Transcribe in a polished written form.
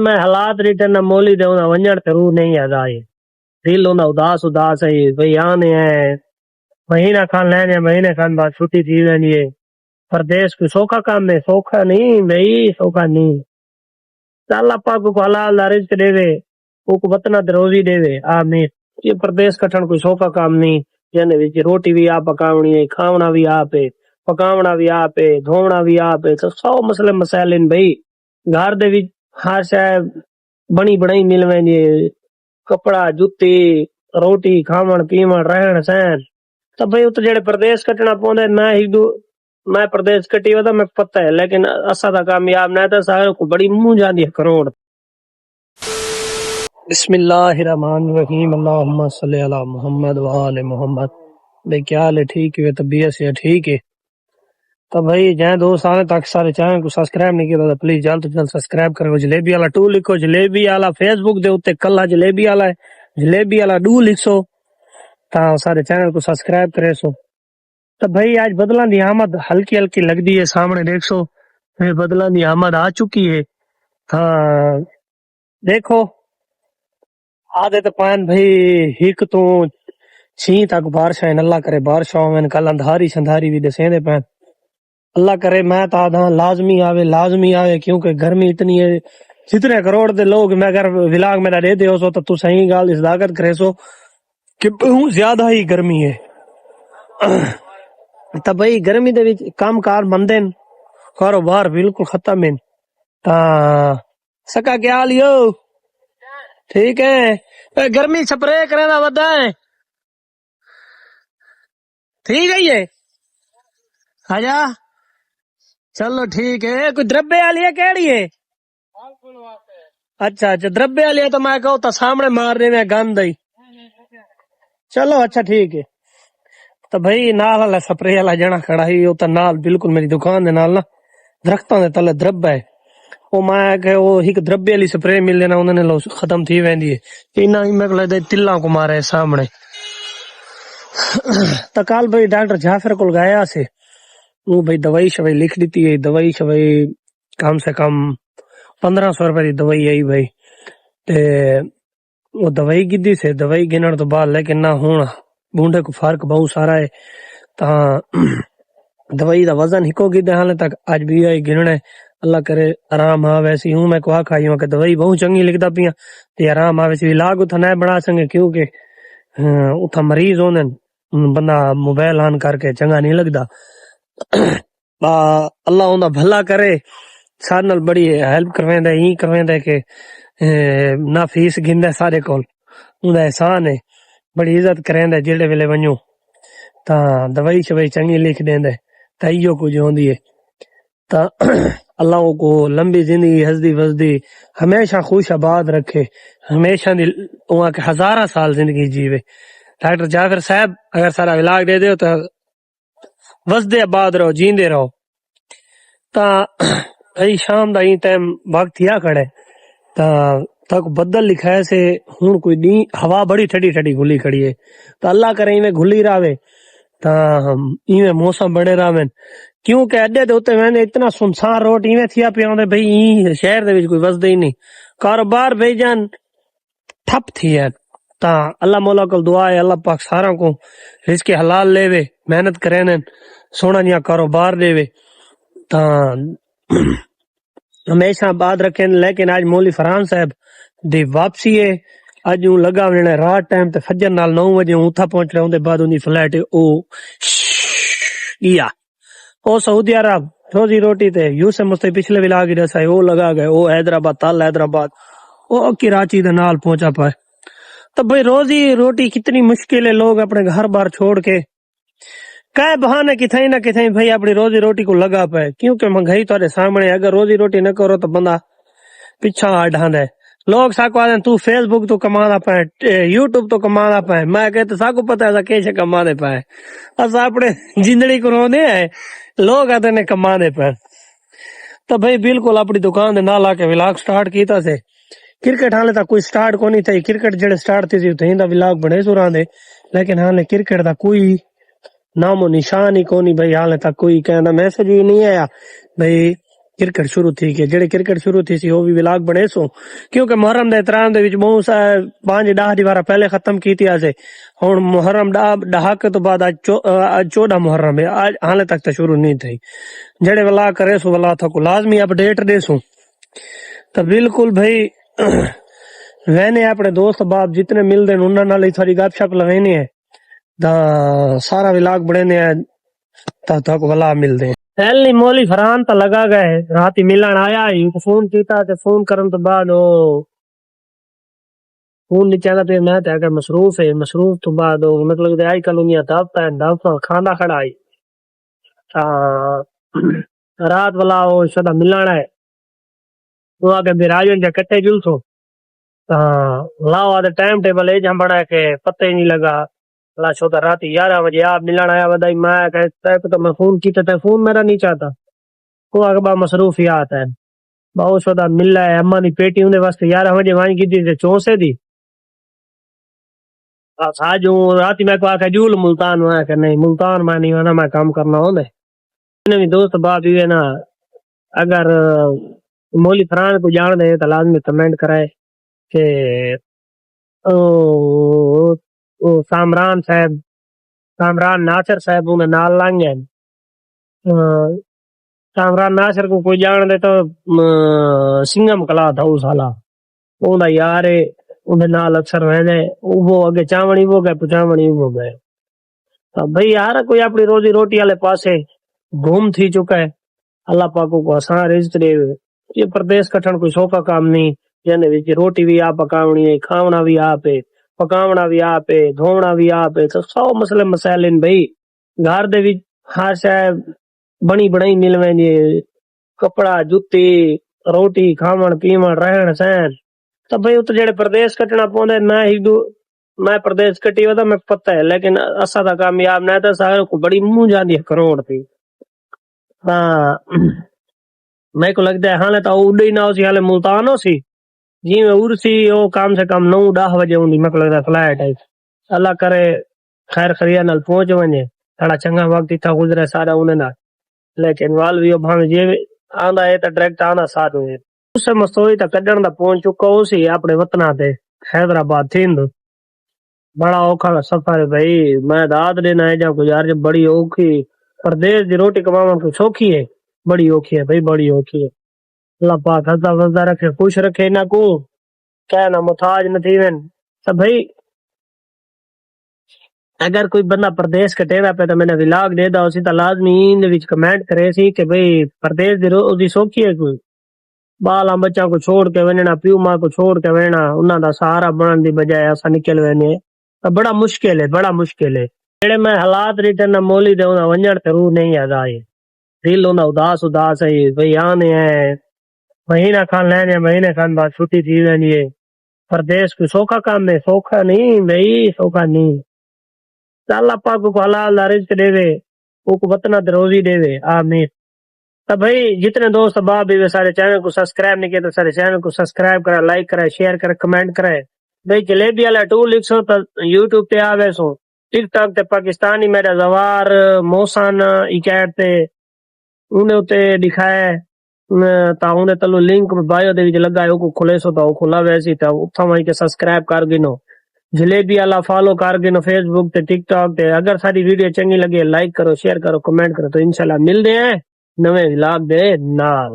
میں حالات ریٹن نہ مولی دے ہونا ونجڑ تے روح نہیں یاد آئے دل ہونا اداس اداس ہے بھئی آنے ہیں مہینہ کھان لینے مہینے کھان بعد چھٹی تھی وینی ہے پردیس کوئی سوکھا کام ہے سوکھا نہیں بھئی سوکھا نہیں اللہ پاک کو حلال رزق دے وے کو وطنہ تے روزی دے وے آمین یہ پردیس کٹھن کوئی سوکھا کام نہیں جنے وچ روٹی بھی آپ پکاونی ہے کھاونا بھی آپ ہے پکاونا بھی آپ ہے دھونا بھی آپ ہے تو سو مسئلے مسائل ہیں بھئی گھر دے وچ ہر شے بنی بنائی مل ویندی ہے کپڑا جُتی روٹی کھاون پیون رہن سہن تو بھئی اتنے جڑے پردیس کٹنا پوندے میں پردیس کٹی ودا میں پتہ ہے لیکن اسا دا کامیاب نہ تھا سارے کو بڑی منہ جاندی ہے کروڑ بسم اللہ الرحمن الرحیم اللہم صلی علی محمد وآل محمد بھئی کیا حال ہے ٹھیک ہے طبیعت سے ٹھیک ہے تو بھائی جائیں دوست آنے تک سارے چینل کو سبسکرائب نہیں کیا تو پلیز جلد تو جلد سبسکرائب کرو جلیبی والا ٹو لکھو جلیبی والا فیس بک دے اوتے کلا جلیبی والا ہے جلیبی والا ڈو لکھو تا سارے چینل کو سبسکرائب کرے سو تو بھائی آج بدلاں دی آمد ہلکی ہلکی لگدی ہے سامنے دیکھ سو بدلاں دی آمد آ چکی ہے ہاں دیکھو آدھے تو پائن بھائی ہک تو چھیں تک بارشاں اللہ کرے بارشاں ہوئن کل اندھاری شندھاری بھی دسیں دے پین اللہ کرے میں تا آدھا لازمی آوے کیونکہ گرمی اتنی ہے جتنے کروڑ دے لوگ میں اگر ولاگ میرا دے دے ہو سو تو صحیح گال اس داغت کرے سو کہ بہت زیادہ ہی گرمی ہے تا بھائی گرمی دے وچ کام کار مندن کاروبار بالکل ختم ہیں تا سکا کیا حال یو ٹھیک ہے گرمی سپرے کرے دا ودا ہے ٹھیک ہے یہ آجا چلو ٹھیک ہے کوئی دربے والی ہے کیڑی ہے اچھا اچھا دربے والی ہے تو میں کہوں تو سامنے مار رہے ہیں گند ہی چلو اچھا ٹھیک ہے تو بھائی نال والا سپرے والا جنا کھڑا ہی وہ تو نال بالکل میری دکان دے نال نا درختوں دے تلے درب ہے وہ میں کہ وہ ایک دربے والی سپرے مل لینا انہوں نے لو ختم تھی ویندی ہے اینا ہی میں لگدا تلاں کو مارے سامنے تو کل بھائی ڈاکٹر جعفر کول گیا سے وہ بھائی دوائی شوائی لکھ دیتی ہے دوائی شوائی کم سے کم 1500 روپے دی دوائی آئی بھائی تے وہ دوائی گدی سے دوائی گنن تو بعد لیکن نہ ہون بونڈے کو فرق بہت سارا ہے تا دوائی دا وزن ہکو گدے حالے تک اج بھی آئی گننے اللہ کرے آرام آ ویسی ہوں میں کو آکھائی ہوں کہ دوائی بہت چنگی لکھدا پیاں تے آرام آ ویسی علاج اتھا نہ بنا سکے کیونکہ اتھا مریض ہوندن بندہ موبائل آن کر کے چنگا نہیں لگدا اللہ اوندا بھلا کرے سارے نال بڑی ہیلپ کرویندا ہی کرویندا کہ نہ فیس گھندا سارے کول اوندا احسان ہے بڑی عزت کریندا جڑے ویلے ونجو تا دوائی شوائی چنگی لکھ دیندا تائیو کچھ ہوندی ہے تا اللہ کو لمبی زندگی ہسدی وسدی ہمیشہ خوش آباد رکھے ہمیشہ دی اوہاں کہ ہزاراں سال زندگی جیوے ڈاکٹر جعفر صاحب اگر سارا علاج دے دیو تو وسدے آباد رہو جیندے رہو تا بھائی شام دا ہی ٹائم وقت تھیا کھڑے تا تک بدل لکھائے سے ہن کوئی نہیں ہوا بڑی ٹھڈی ٹھڈی گھلی کھڑی ہے تو اللہ کرے میں گھلی راوے تا ایویں موسم بڑے راویں کیونکہ اڈے دے اوتے میں نے اتنا سنسان روڈ ایویں تھیا پیا ہوندا بھئی ای شہر دے وچ کوئی وسدا ہی نہیں کاروبار بھائی جان ٹھپ تھی ہے تا اللہ مولا کو دعا ہے اللہ پاک سارا کو رزق حلال لے وے محنت کرے نے سونا جیا کاروبار دے وے تا ہمیشہ آباد رکھیں لیکن آج مولوی فرحان صاحب دی واپسی ہے اج ہوں لگا وینے رات ٹائم تے فجر نال 9 بجے اوتھا پہنچ رہے ہوں دے بعد ان دی فلائٹ او او سعودی عرب روزی روٹی تے یوسف مصطفی پچھلے ولاگ ہی دسا او لگا گئے او حیدرآباد تال حیدرآباد او کراچی دے نال پہنچا پائے تو بھئی روزی روٹی کتنی مشکل ہے لوگ اپنے گھر بار چھوڑ کے کئے بہانے کتھائیں نہ کتھائیں بھئی اپنی روزی روٹی کو لگا پائے کیونکہ مہنگائی تہاڈے سامنے اگر روزی روٹی نہ کرو تو بندہ پیچھا ہٹاندا ہے لوگ ساکو آدھے تو فیس بک تو کمانا پائے یوٹیوب تو کمانا پائے میں کہتے ساکو پتہ ہے کیسے کمانے پائے اسا اپنے زندگی کو رونے ہیں لوگ آدھے نے کمانے پائے تو بھئی بالکل اپنی دکان دے نال آ کے ولاگ سٹارٹ کیتا سے کرکٹ حالے تک کوئی سٹارٹ کو نہیں تھی کرکٹ جڑے سٹارٹ تھی تے ہندا ولاگ بنے سوراں دے لیکن حالے کرکٹ دا کوئی نام و نشان ہی کونی بھئی حالے تک کوئی کہنا میسج ہی نہیں آیا بھئی کرکٹ شروع تھی کہ جڑے کرکٹ شروع تھی سی وہ بھی ولاگ بنے سو کیونکہ محرم دے احترام دے وچ بہت سا 5-10 دیوارا پہلے ختم کیتی آسے ہن محرم ڈہاک تو بعد آج 14 محرم ہے آج حالے تک تو شروع نہیں تھی جڑے ولاگ کرے سو ولا تھا کو لازمی اپڈیٹ دے سو تو بالکل بھائی وینے اپنے دوست باپ جتنے مل دے انہاں نال تھوڑی گپ شپ لگانی ہے تا سارا ولاگ بڑھنے ہے تا تک ولا مل دے ایل نہیں مولی فرحان تو لگا گئے رات ملن آیا ہی فون کیتا تے فون کرن تو بعد او فون نہیں چاہتا پھر میں تے مصروف ہے مصروف تو بعد او مطلب آئی کلونیا دب کھانا کھڑائی رات والا وہ شدہ ملن ہے وہ آگے براجن جا کٹے جلسو لاؤ آدھے ٹائم ٹیبل ہے جہاں بڑا ہے کہ پتہ ہی نہیں لگا لا شوتا رات 11 بجے آپ ملن آیا بدائی میں کہتا تو میں فون کیتا تھا فون میرا نہیں چاہتا وہ آگے با مصروفیات ہے بہت شوتا مل ہے اما دی پیٹی ہونے واسطے 11 بجے وائیں کی دی 64 دی آج رات میں کو آکھا جول ملتان ہوا کہ نہیں ملتان میں نہیں ہونا میں کام کرنا ہوں بھی دوست باپ بھی ہے نا اگر مولی فران کو جان دے تو لازمی کمنٹ کرائے کہ سامران صاحب سامران ناصر صاحب انہیں نال لنگ ہیں سامران ناصر کو کوئی جان دے تو سنگم کلا تھا اس حالا انہیں یار انہیں نال اکثر رہنے وہ اگے چاونی وہ گئے پچاونی وہ گئے تو بھئی یار کوئی اپنی روزی روٹی والے پاسے گھوم تھی چکا ہے اللہ پاکوں کو آسان رزق دے یہ پردیس کٹھن کوئی سوکھا کام نہیں جن روٹی بھی آپ پکاونی ہے کھاونا بھی آپ ہے پکاونا بھی آپ ہے دھونا بھی آپ ہے تو 100 مسئلے مسائل ہیں بھائی گھر دے وچ ہر شے بنی بنائی مل ویندی ہے کپڑا جُتی روٹی کھاون پیون رہن سہن تو بھائی اتنے جڑے پردیس کٹنا پوندے میں پردیس کٹی ہوا میں پتہ ہے لیکن اسا دا کامیاب نہ تھا سارے کو بڑی منہ جاندی ہے کروڑ تھی میں کو لگتا ہے ہاں تو اڈے نہ سی حالے ملتان ہو سی جی میں ارسی وہ کم سے کم 9-10 بجے ہوندی میں کو لگتا ہے فلائٹ ہے اللہ کرے خیر خریا نال پہنچ ونجے تھوڑا چنگا وقت تھا گزرے سارا انہیں نال لیکن وال بھی بھاویں جے آندا ہے تو ڈائریکٹ آندا ساتھ ہوئے اس سے مستوئی تا کڈن دا پہنچ چکا ہو سی اپنے وطنا تے حیدرآباد تھیند بڑا اوکھا سفر ہے بھائی میں داد دینا ہے جا گزار بڑی اوکھی پردیس دی روٹی کماون کو سوکھی ہے بڑی اوکھی ہے بھائی بڑی اوکھی ہے اللہ پاک ہنسدا وسدا رکھے خوش رکھے نہ کو کہنا محتاج نہ تھیون تو بھائی اگر کوئی بندہ پردیس کٹینا پہ تو میں نے ولاگ دے دا اسی تو لازمی ان وچ کمنٹ کرے سی کہ بھئی پردیس دی روزی سوکھی ہے کوئی بالا بچہ کو چھوڑ کے وننا پیو ماں کو چھوڑ کے وننا انہاں دا سہارا بنن دی بجائے اسا نکل وینے تو بڑا مشکل ہے بڑا مشکل ہے جڑے میں حالات ریٹن نہ مولی دے انہاں ونجڑ تے روح نہیں ادا ہے دل انہاں اداس ہے بھئی آنے ہیں مہینہ کھان لینے مہینے کھان بعد چھٹی تھی وینی ہے پردیس کوئی سوکھا کام ہے سوکھا نہیں بھئی سوکھا نہیں اللہ پاک کو حلال رزق دے وے کو وطنہ تے روزی دے وے آمین تو بھائی جتنے دوست باپ بھی سارے چینل کو سبسکرائب نہیں کیے تو سارے چینل کو سبسکرائب کرے لائک کرے شیئر کرے کمنٹ کرے بھائی جلیبی والا ٹو لکھ سو تو یوٹیوب تے آوے سو ٹک ٹاک تے پاکستانی میرا زوار موسان ایکیٹ تے انہیں تے دکھائے تا انہیں تلو لنک بایو دے وچ لگا ہے او کو کھلے سو تا او کھلا ویسی تا اتھا وہیں کے سبسکرائب کر گنو جلیبی والا فالو کر گنو فیس بک تے ٹک ٹاک تے اگر ساری ویڈیو چنگی لگے لائک کرو شیئر کرو کمنٹ کرو تو انشاءاللہ مل دے ہیں نویں ولاگ دے نال